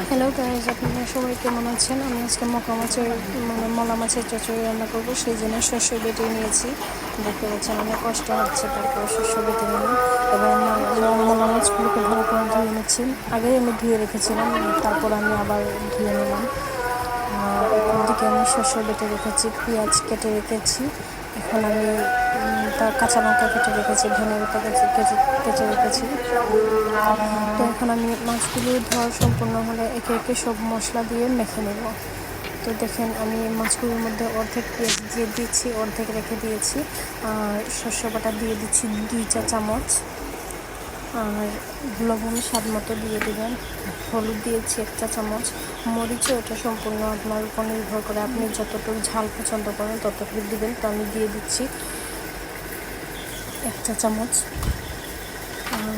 Hello guys, আপনারা সবাই কেমন আছেন? আমি আজকে মলা মাছের চচ্চড়ি রান্না করবো, সেই জন্য শস্য বেটে নিয়েছি। দেখতে পাচ্ছেন অনেক কষ্ট হচ্ছে, তারপরে শস্য বেটে নিলাম। এবার মলা মাছগুলোকে ভালো করে ধুয়ে নিচ্ছি। আগেই আমি ধুয়ে রেখেছিলাম, তারপর আমি আবার ধুয়ে নিলাম। ওদিকে আমি শস্য বেটে রেখেছি, পেঁয়াজ কেটে রেখেছি। এখন আমি তার কাঁচা লঙ্কা কেটে রেখেছি, ধনিয়া পাতা কেটে রেখেছি। তো এখন আমি মাছগুলো ধোয়া সম্পূর্ণ হলে একে একে সব মশলা দিয়ে মেখে নেব। তো দেখেন, আমি মাছগুলোর মধ্যে অর্ধেক পেঁয়াজ দিয়ে দিচ্ছি, অর্ধেক রেখে দিয়েছি। আর শস্য বাটা দিয়ে দিচ্ছি 2 চা চামচ। আর লবণ স্বাদ মতো দিয়ে দেবেন। হলুদ দিয়েছি 1 চা চামচ। মরিচও এটা সম্পূর্ণ আপনার উপর নির্ভর করে, আপনি যতটুকু ঝাল পছন্দ করেন ততটুকু দিবেন। তো আমি দিয়ে দিচ্ছি 1 চা চামচ। আর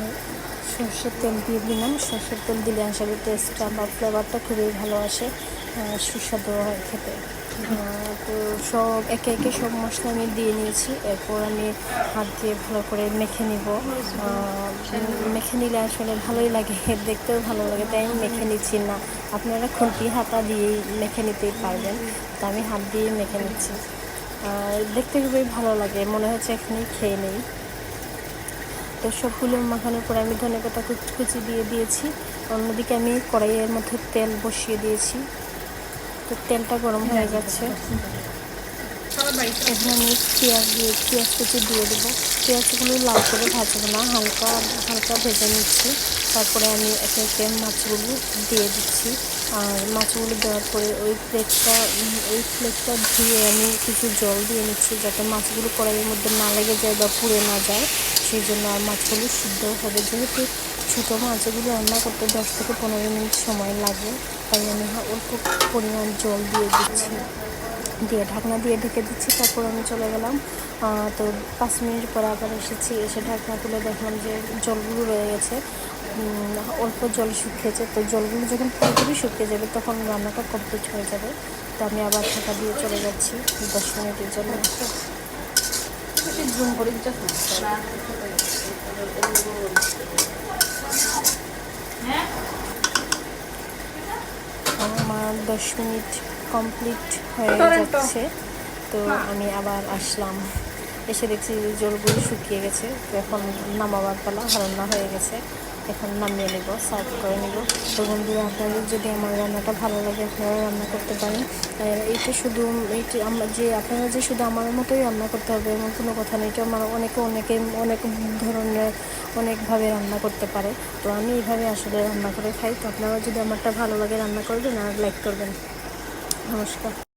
সর্ষের তেল দিয়ে দিলাম। সর্ষের তেল দিলে আসলে টেস্টটা বা ফ্লেভারটা খুবই ভালো আসে, সুস্বাদু হয় খেতে। তো সব একে একে সব মশলা আমি দিয়ে নিয়েছি। এরপর আমি হাত দিয়ে ভালো করে মেখে নিব। মেখে নিলে আসলে ভালোই লাগে, দেখতেও ভালো লাগে, তাই আমি মেখে নিচ্ছি না। আপনারা খুন্তি হাতা দিয়েই মেখে নিতেই পারবেন, তো আমি হাত দিয়ে মেখে নিচ্ছি। দেখতে খুবই ভালো লাগে, মনে হচ্ছে এখানেই খেয়ে নেই। তো সবগুলো মাখানোর পরে আমি ধনেপাতা কুচি দিয়ে দিয়েছি। অন্যদিকে আমি কড়াইয়ের মধ্যে তেল বসিয়ে দিয়েছি। তো তেলটা গরম হয়ে যাচ্ছে। এখন আমি পেঁয়াজ কুচি দিয়ে দেবো। পেঁয়াজগুলো লাল করে ভাজবো না, হালকা হালকা ভেজে নিচ্ছি। তারপরে আমি একে একে মাছগুলো দিয়ে দিচ্ছি। আর মাছগুলো দেওয়ার পরে ওই প্লেটটা ধুয়ে আমি কিছু জল দিয়ে নিচ্ছি, যাতে মাছগুলো কড়াইয়ের মধ্যে না লেগে যায় বা পুড়ে না যায়। সেই জন্য আর মাছগুলো সিদ্ধ হবে, যেহেতু ছোটো মাছগুলো রান্না করতে 10 থেকে 15 মিনিট সময় লাগে, তাই আমি অল্প পরিমাণ জল দিয়ে দিচ্ছি, দিয়ে ঢাকনা দিয়ে ঢেকে দিচ্ছি। তারপর আমি চলে গেলাম। তো 5 মিনিট পরে আবার এসে ঢাকনা তুলে দেখলাম যে জলগুলো রয়ে গেছে, অল্প জল শুকিয়েছে। তো জলগুলো যখন পুরোপুরি শুকিয়ে যাবে তখন রান্নাটা কমপ্লিট হয়ে যাবে। তো আমি আবার ঢাকা দিয়ে চলে যাচ্ছি 10 মিনিটের জন্য। আমার 10 মিনিট কমপ্লিট হয়ে যাচ্ছে। তো আমি আবার আসলাম, এসে দেখছি যে জলগুলো শুকিয়ে গেছে। তো এখন নামাবার পালা, রান্না হয়ে গেছে। এখন নামিয়ে নেব, সার্ভ করে নেব। তো বন্ধুরা, আপনাদের যদি আমার রান্নাটা ভালো লাগে আপনারা রান্না করতে পারেন। আপনারা যে শুধু আমার মতোই রান্না করতে হবে এমন কোনো কথা নেই। এটা আমার অনেকে অনেক ধরনের অনেকভাবে রান্না করতে পারে। তো আমি এইভাবে আসলে রান্না করে খাই। তো আপনারা যদি আমারটা ভালো লাগে রান্না করবেন আর লাইক করবেন। নমস্কার।